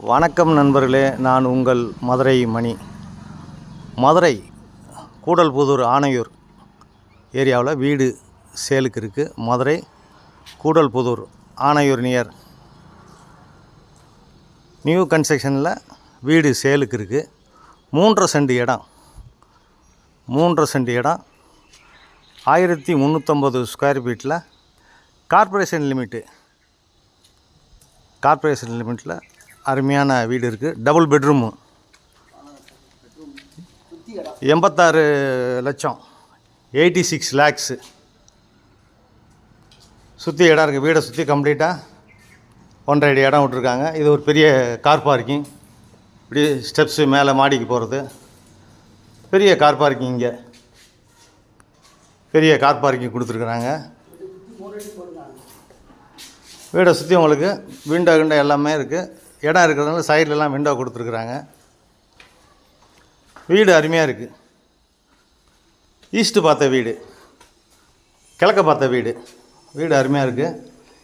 வணக்கம் நண்பர்களே, நான் உங்கள் மதுரை மணி. மதுரை கூடல்புதூர் ஆணையூர் ஏரியாவில் வீடு சேலுக்கு இருக்குது. மதுரை கூடல்புதூர் ஆணையூர் நியர் நியூ கன்ஸ்ட்ரக்ஷனில் வீடு சேலுக்கு இருக்குது. 3.5 சென்ட் இடம் 1350 ஸ்கொயர் ஃபீட்டில் கார்ப்பரேஷன் லிமிட்டில் அருமையான வீடு இருக்குது. டபுள் பெட்ரூமு, 86 லட்சம், 86 லேக்ஸு. சுற்றி இடம் இருக்குது. வீடை சுற்றி கம்ப்ளீட்டாக 1.5 அடி இடம் விட்ருக்காங்க. இது ஒரு பெரிய கார் பார்க்கிங். இப்படி ஸ்டெப்ஸு மேலே மாடிக்கு போகிறது பெரிய கார் பார்க்கிங். இங்கே பெரிய கார் பார்க்கிங் கொடுத்துருக்குறாங்க. வீடை சுற்றி உங்களுக்கு விண்டோ எல்லாமே இருக்குது. இடம் இருக்கிறதுனால சைட்லலாம் விண்டோ கொடுத்துருக்குறாங்க. வீடு அருமையாக இருக்குது. ஈஸ்ட்டு பார்த்த வீடு, கிழக்க பார்த்த வீடு. வீடு அருமையாக இருக்குது.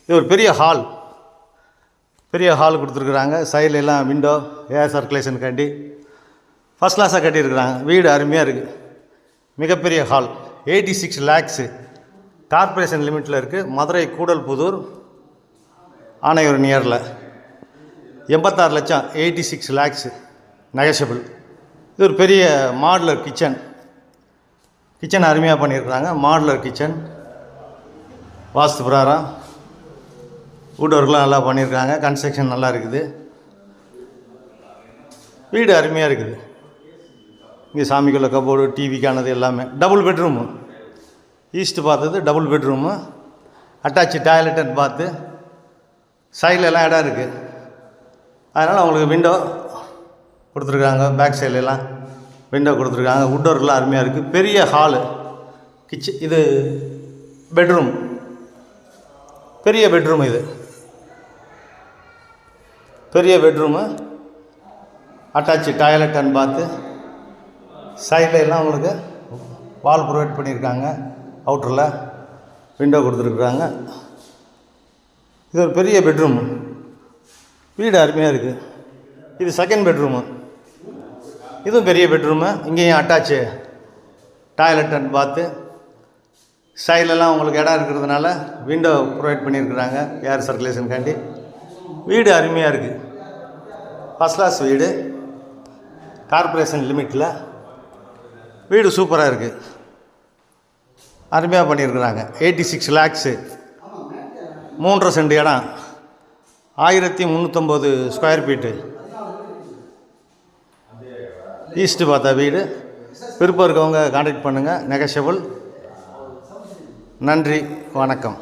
இது ஒரு பெரிய ஹால் கொடுத்துருக்குறாங்க. சைட்லெலாம் விண்டோ, ஏர் சர்க்குலேஷனுக்காண்டி ஃபஸ்ட் கிளாஸாக கட்டியிருக்கிறாங்க. வீடு அருமையாக இருக்குது. மிகப்பெரிய ஹால். 86 லேக்ஸு. கார்ப்பரேஷன் லிமிட்டில் இருக்குது. மதுரை கூடல்புதூர் ஆணையூர் நியரில் 86 லட்சம், 86 லேக்ஸு நெகஷபிள். இது ஒரு பெரிய மாடுலர் கிச்சன் அருமையாக பண்ணியிருக்கிறாங்க. மாடுலர் கிச்சன், வாஸ்து பிரகாரம் வுட் ஒர்க்லாம் நல்லா பண்ணியிருக்காங்க. கன்ஸ்ட்ரக்ஷன் நல்லா இருக்குது. வீடு அருமையாக இருக்குது. இங்கே சாமிக்குள்ள கபோர்டு, டிவிக்கானது எல்லாமே. டபுள் பெட்ரூமு, ஈஸ்ட்டு பார்த்தது double bedroom, attach toilet and bath. சைடில் எல்லாம் இடம் இருக்குது. அதனால் அவங்களுக்கு விண்டோ கொடுத்துருக்காங்க. பேக் சைட்லலாம் விண்டோ கொடுத்துருக்காங்க. வுட் ஒர்க்லாம் அருமையாக இருக்குது. பெரிய ஹாலு, இது பெட்ரூம், பெரிய பெட்ரூம். இது பெரிய bedroom, attach toilet and bath. சைடில் எல்லாம் உங்களுக்கு வால் ப்ரொவைட் பண்ணியிருக்காங்க. அவுட்டரில் விண்டோ கொடுத்துருக்குறாங்க. இது ஒரு பெரிய பெட்ரூமு. வீடு அருமையாக இருக்குது. இது செகண்ட் பெட்ரூமு. இதுவும் பெரிய பெட்ரூமு. இங்கேயும் அட்டாச்சு டாய்லெட் அண்ட் பாத்து. சைட்லலாம் உங்களுக்கு இடம் இருக்கிறதுனால விண்டோ ப்ரொவைட் பண்ணியிருக்கிறாங்க ஏர் சர்க்குலேஷனுக்காண்டி. வீடு அருமையாக இருக்குது. ஃபஸ்ட் கிளாஸ் வீடு, கார்ப்பரேஷன் லிமிட்டில். வீடு சூப்பராக இருக்குது. அருமையாக பண்ணியிருக்கிறாங்க. 86 லேக்ஸு. 3.5 சென்ட் இடம், 1350 ஸ்கொயர் ஃபீட்டு. ஈஸ்ட்டு பார்த்தா வீடு. விருப்பம் இருக்கவங்க கான்டாக்ட் பண்ணுங்கள். நெகஷபிள். நன்றி, வணக்கம்.